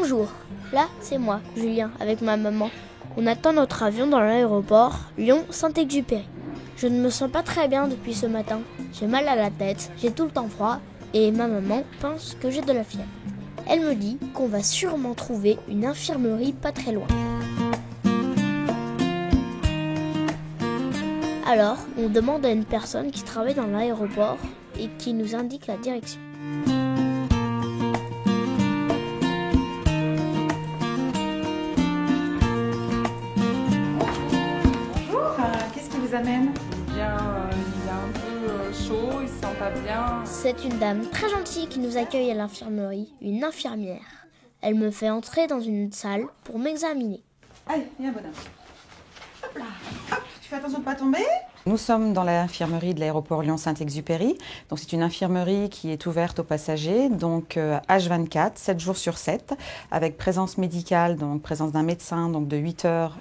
Bonjour, là c'est moi, Julien, avec ma maman. On attend notre avion dans l'aéroport Lyon-Saint-Exupéry. Je ne me sens pas très bien depuis ce matin. J'ai mal à la tête, j'ai tout le temps froid et ma maman pense que j'ai de la fièvre. Elle me dit qu'on va sûrement trouver une infirmerie pas très loin. Alors, on demande à une personne qui travaille dans l'aéroport et qui nous indique la direction. Bonjour, qu'est-ce qui vous amène? Il est un peu chaud, il se sent pas bien. C'est une dame très gentille qui nous accueille à l'infirmerie, une infirmière. Elle me fait entrer dans une salle pour m'examiner. Allez, viens, bonhomme. Hop là, hop, tu fais attention de ne pas tomber. Nous sommes dans l'infirmerie de l'aéroport Lyon-Saint-Exupéry. Donc c'est une infirmerie qui est ouverte aux passagers, donc H24, 7 jours sur 7, avec présence médicale, donc présence d'un médecin donc de 8h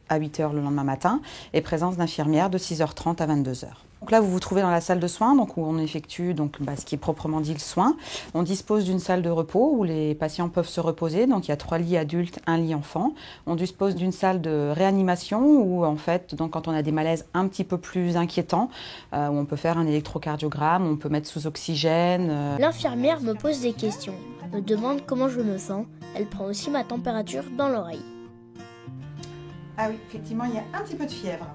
à 8h le lendemain matin, et présence d'infirmières de 6h30 à 22h. Donc là, vous vous trouvez dans la salle de soins, donc où on effectue ce qui est proprement dit le soin. On dispose d'une salle de repos où les patients peuvent se reposer. Donc il y a 3 lits adultes, 1 lit enfant. On dispose d'une salle de réanimation où en fait, donc quand on a des malaises un petit peu plus inquiétants, où on peut faire un électrocardiogramme, on peut mettre sous oxygène. L'infirmière me pose des questions, me demande comment je me sens. Elle prend aussi ma température dans l'oreille. Ah oui, effectivement, il y a un petit peu de fièvre.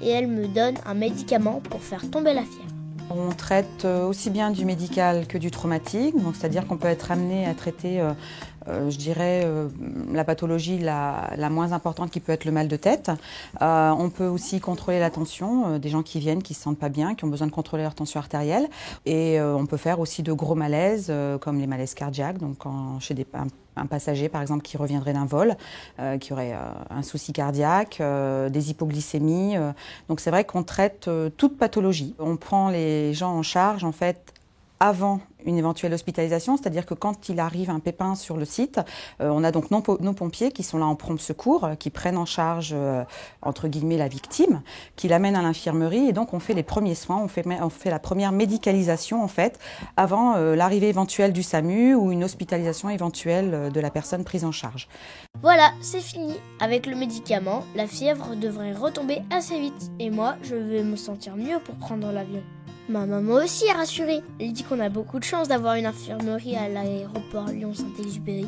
Et elle me donne un médicament pour faire tomber la fièvre. On traite aussi bien du médical que du traumatique, donc c'est-à-dire qu'on peut être amené à traiter, la pathologie la moins importante qui peut être le mal de tête. On peut aussi contrôler la tension, des gens qui viennent, qui se sentent pas bien, qui ont besoin de contrôler leur tension artérielle. Et on peut faire aussi de gros malaises, comme les malaises cardiaques, donc chez un passager par exemple qui reviendrait d'un vol, qui aurait un souci cardiaque, des hypoglycémies. Donc c'est vrai qu'on traite toute pathologie. On prend les gens en charge en fait avant une éventuelle hospitalisation, c'est-à-dire que quand il arrive un pépin sur le site, on a donc nos pompiers qui sont là en prompt secours, qui prennent en charge, entre guillemets, la victime, qui l'amènent à l'infirmerie et donc on fait les premiers soins, on fait la première médicalisation en fait, avant l'arrivée éventuelle du SAMU ou une hospitalisation éventuelle de la personne prise en charge. Voilà, c'est fini. Avec le médicament, la fièvre devrait retomber assez vite et moi, je vais me sentir mieux pour prendre l'avion. Ma maman aussi est rassurée. Elle dit qu'on a beaucoup de chance d'avoir une infirmerie à l'aéroport Lyon-Saint-Exupéry.